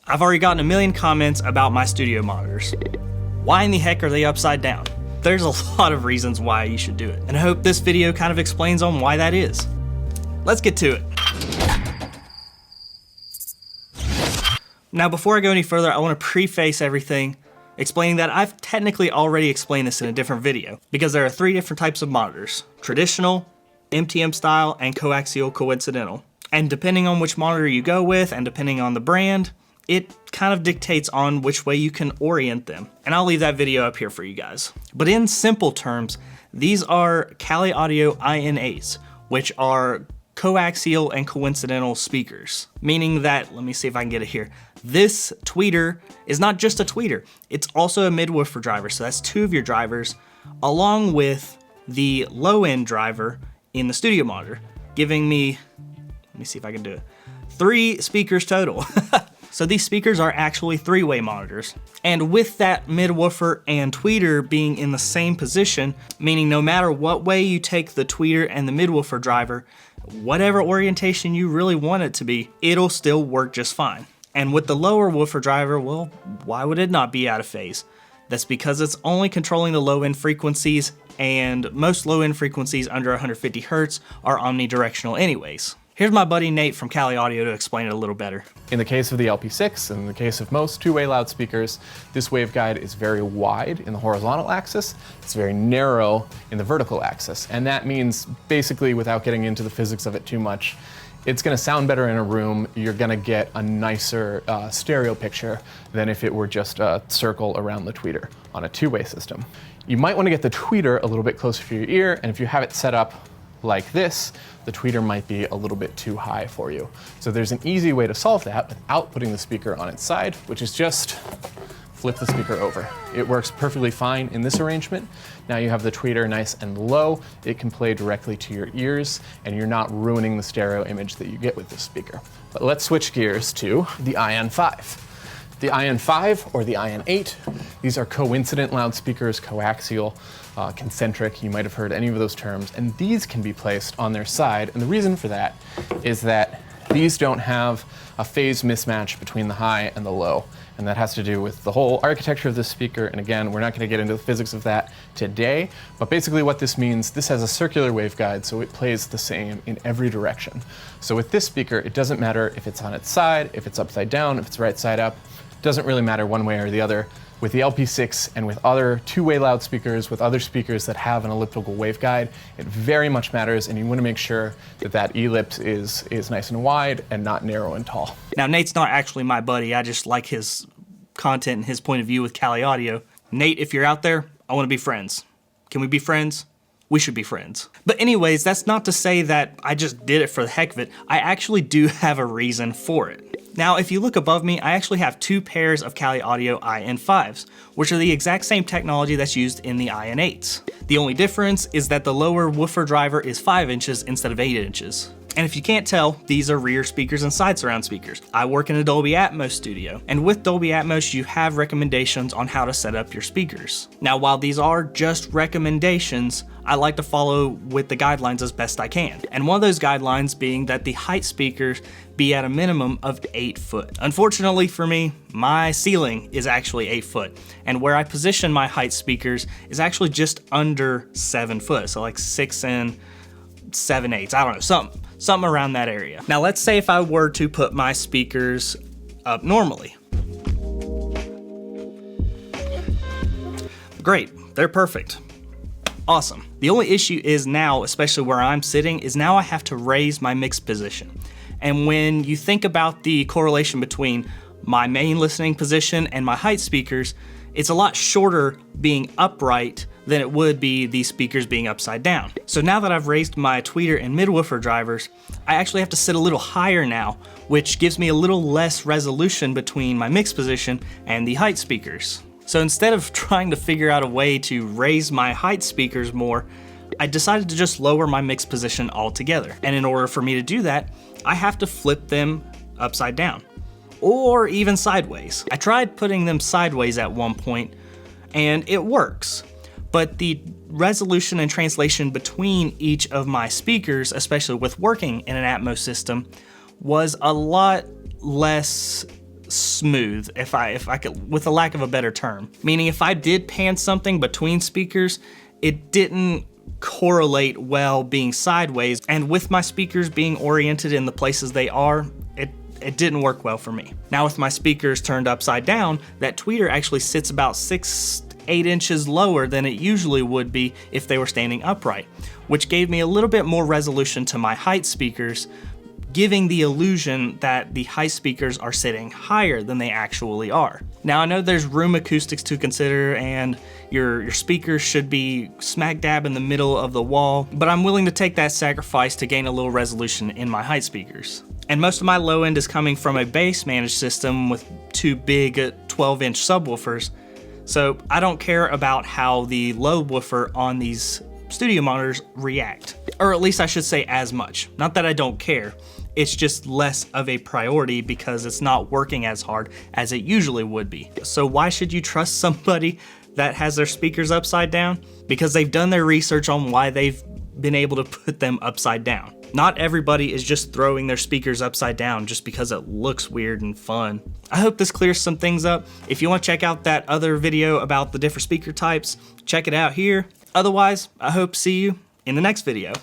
I've already gotten a million comments about my studio monitors. Why in the heck are they upside down? There's a lot of reasons why you should do it, and I hope this video kind of explains on why that is. Let's get to it. Now, before I go any further, I want to preface everything explaining that I've technically already explained this in a different video, because there are 3 different types of monitors: traditional, MTM style, and coaxial coincidental. And depending on which monitor you go with, and depending on the brand, it kind of dictates on which way you can orient them. And I'll leave that video up here for you guys. But in simple terms, these are Kali Audio INAs, which are coaxial and coincidental speakers. Meaning that, let me see if I can get it here. This tweeter is not just a tweeter, it's also a mid-woofer driver. So that's 2 of your drivers, along with the low-end driver in the studio monitor, giving me, let me see if I can do it, 3 speakers total. So these speakers are actually 3-way monitors. And with that mid-woofer and tweeter being in the same position, meaning no matter what way you take the tweeter and the mid-woofer driver, whatever orientation you really want it to be, it'll still work just fine. And with the lower woofer driver, well, why would it not be out of phase? That's because it's only controlling the low-end frequencies, and most low-end frequencies under 150 Hertz are omnidirectional anyways. Here's my buddy Nate from Kali Audio to explain it a little better. In the case of the LP6, and in the case of most 2-way loudspeakers, this waveguide is very wide in the horizontal axis, it's very narrow in the vertical axis. And that means, basically, without getting into the physics of it too much, it's gonna sound better in a room, you're gonna get a nicer stereo picture than if it were just a circle around the tweeter on a 2-way system. You might wanna get the tweeter a little bit closer to your ear, and if you have it set up like this, the tweeter might be a little bit too high for you. So there's an easy way to solve that without putting the speaker on its side, which is just flip the speaker over. It works perfectly fine in this arrangement. Now you have the tweeter nice and low, it can play directly to your ears, and you're not ruining the stereo image that you get with this speaker. But let's switch gears to the IN5. The IN5 or the IN8, these are coincident loudspeakers, coaxial, concentric, you might have heard any of those terms, and these can be placed on their side, and the reason for that is that these don't have a phase mismatch between the high and the low, and that has to do with the whole architecture of this speaker, and again, we're not going to get into the physics of that today, but basically what this means, this has a circular waveguide, so it plays the same in every direction. So with this speaker, it doesn't matter if it's on its side, if it's upside down, if it's right side up, doesn't really matter one way or the other. With the LP6 and with other 2-way loudspeakers, with other speakers that have an elliptical waveguide, it very much matters, and you want to make sure that that ellipse is nice and wide and not narrow and tall. Now, Nate's not actually my buddy, I just like his content and his point of view with Kali Audio. Nate, if you're out there, I want to be friends. Can we be friends? We should be friends. But anyways, that's not to say that I just did it for the heck of it. I actually do have a reason for it. Now, if you look above me, I actually have 2 pairs of Kali Audio IN5s, which are the exact same technology that's used in the IN8s. The only difference is that the lower woofer driver is 5 inches instead of 8 inches. And if you can't tell, these are rear speakers and side surround speakers. I work in a Dolby Atmos studio, and with Dolby Atmos, you have recommendations on how to set up your speakers. Now, while these are just recommendations, I like to follow with the guidelines as best I can. And one of those guidelines being that the height speakers be at a minimum of 8 foot. Unfortunately for me, my ceiling is actually 8 foot, and where I position my height speakers is actually just under 7 foot, so like 6 and 7/8, I don't know, something around that area. Now let's say if I were to put my speakers up normally. Great, they're perfect. Awesome. The only issue is now, especially where I'm sitting, is now I have to raise my mix position. And when you think about the correlation between my main listening position and my height speakers, it's a lot shorter being upright than it would be these speakers being upside down. So now that I've raised my tweeter and mid-woofer drivers, I actually have to sit a little higher now, which gives me a little less resolution between my mix position and the height speakers. So instead of trying to figure out a way to raise my height speakers more, I decided to just lower my mix position altogether. And in order for me to do that, I have to flip them upside down, or even sideways. I tried putting them sideways at one point, and it works. But the resolution and translation between each of my speakers, especially with working in an Atmos system, was a lot less smooth, if I could, with a lack of a better term. Meaning if I did pan something between speakers, it didn't correlate well being sideways, and with my speakers being oriented in the places they are, it didn't work well for me. Now with my speakers turned upside down, that tweeter actually sits about 6-8 inches lower than it usually would be if they were standing upright, which gave me a little bit more resolution to my height speakers, giving the illusion that the height speakers are sitting higher than they actually are. Now I know there's room acoustics to consider and your speakers should be smack dab in the middle of the wall, but I'm willing to take that sacrifice to gain a little resolution in my height speakers. And most of my low end is coming from a bass managed system with two big 12-inch subwoofers, so I don't care about how the low woofer on these studio monitors react. Or at least I should say as much. Not that I don't care, it's just less of a priority because it's not working as hard as it usually would be. So why should you trust somebody that has their speakers upside down? Because they've done their research on why they've been able to put them upside down. Not everybody is just throwing their speakers upside down just because it looks weird and fun. I hope this clears some things up. If you want to check out that other video about the different speaker types, check it out here. Otherwise, I hope to see you in the next video.